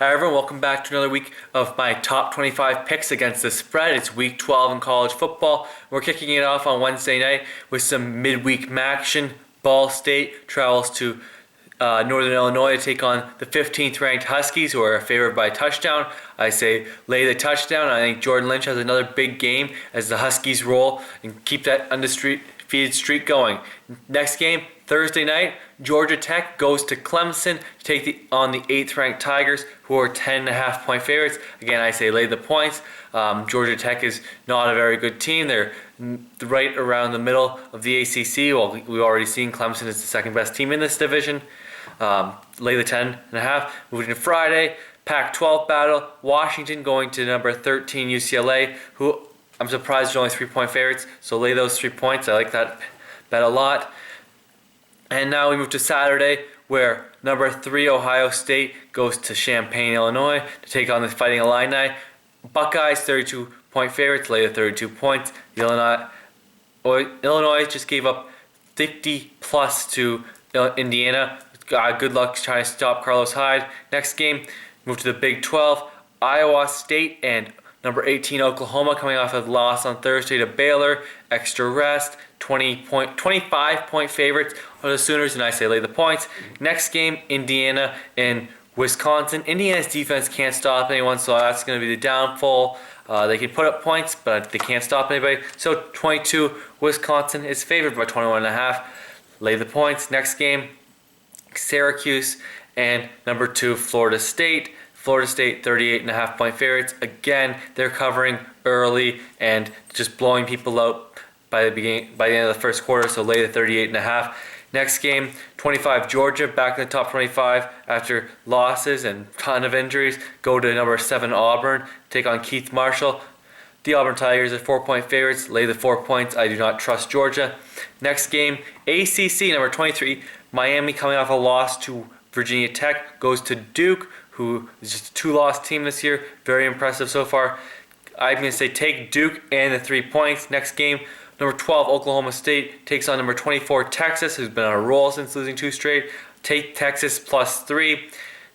Hi everyone, welcome back to another week of my top 25 picks against the spread. It's week 12 in college football. We're kicking it off on Wednesday night with some midweek action. Ball State travels to Northern Illinois to take on the 15th ranked Huskies, who are favored by a touchdown. I say lay the touchdown. I think Jordan Lynch has another big game as the Huskies roll and keep that undefeated streak going. Next game, Thursday night, Georgia Tech goes to Clemson to take on the 8th ranked Tigers, who are 10.5 point favorites. Again, I say lay the points. Georgia Tech is not a very good team. They're right around the middle of the ACC. Well, we've already seen Clemson is the second best team in this division. Lay the 10.5. Moving to Friday, Pac-12 battle. Washington going to number 13 UCLA, who I'm surprised are only 3 point favorites. So lay those 3 points. I like that bet a lot. And now we move to Saturday, where number 3 Ohio State goes to Champaign, Illinois to take on the Fighting Illini. Buckeyes 32 point favorites, lay the 32 points. Illinois just gave up 50 plus to Indiana. Good luck trying to stop Carlos Hyde. Next game, move to the Big 12. Iowa State and number 18 Oklahoma coming off a loss on Thursday to Baylor. Extra rest. 25 point favorites are the Sooners, and I say lay the points. Next game, Indiana and Wisconsin. Indiana's defense can't stop anyone, so that's going to be the downfall. They can put up points, but they can't stop anybody. So 22, Wisconsin is favored by 21.5. Lay the points. Next game, Syracuse and number 2 Florida State. Florida State 38.5 point favorites. Again, they're covering early and just blowing people out by the end of the first quarter, so lay the 38.5. Next game, 25 Georgia, back in the top 25 after losses and ton of injuries. Go to number 7 Auburn, take on Keith Marshall. The Auburn Tigers are 4 point favorites, lay the 4 points. I do not trust Georgia. Next game, ACC, number 23, Miami coming off a loss to Virginia Tech, goes to Duke, who is just a 2-loss team this year. Very impressive so far. I'm going to say take Duke and the 3 points. Next game, number 12 Oklahoma State takes on number 24 Texas, who's been on a roll since losing 2 straight. Take Texas plus 3.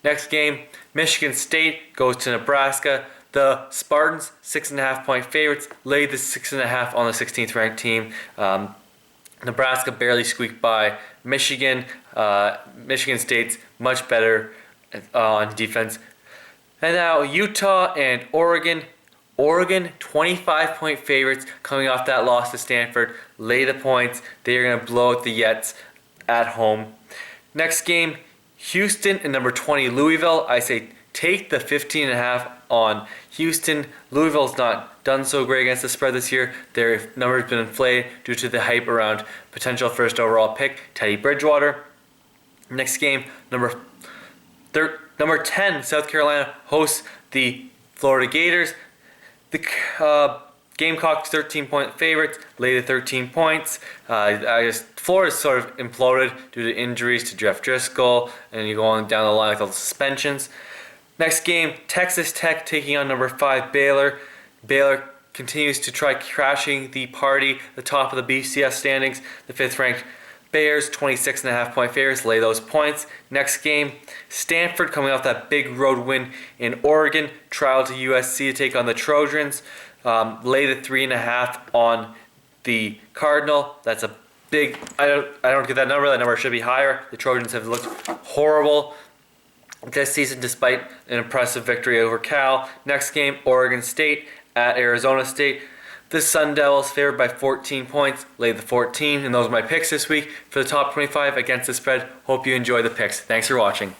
Next game, Michigan State goes to Nebraska. The Spartans, 6.5 point favorites, laid the 6.5 on the 16th ranked team. Nebraska barely squeaked by Michigan. Michigan State's much better on defense. And now Utah and Oregon. Oregon, 25 point favorites coming off that loss to Stanford. Lay the points. They are going to blow out the Jets at home. Next game, Houston and number 20 Louisville. I say take the 15.5 on Houston. Louisville's not done so great against the spread this year. Their number has been inflated due to the hype around potential first overall pick, Teddy Bridgewater. Next game, number 10 South Carolina hosts the Florida Gators. The Gamecocks 13 point favorites, lay the 13 points. Florida's sort of imploded due to injuries to Jeff Driscoll, and you go on down the line with all the suspensions. Next game, Texas Tech taking on number 5 Baylor. Baylor continues to try crashing the party, the top of the BCS standings. The 5th ranked Bears, 26.5 point favorites, lay those points. Next game, Stanford coming off that big road win in Oregon, travel to USC to take on the Trojans. Lay the 3.5 on the Cardinal. That's a big, I don't get that number. That number should be higher. The Trojans have looked horrible this season despite an impressive victory over Cal. Next game, Oregon State at Arizona State. The Sun Devils favored by 14 points, lay the 14, and those are my picks this week for the top 25 against the spread. Hope you enjoy the picks. Thanks for watching.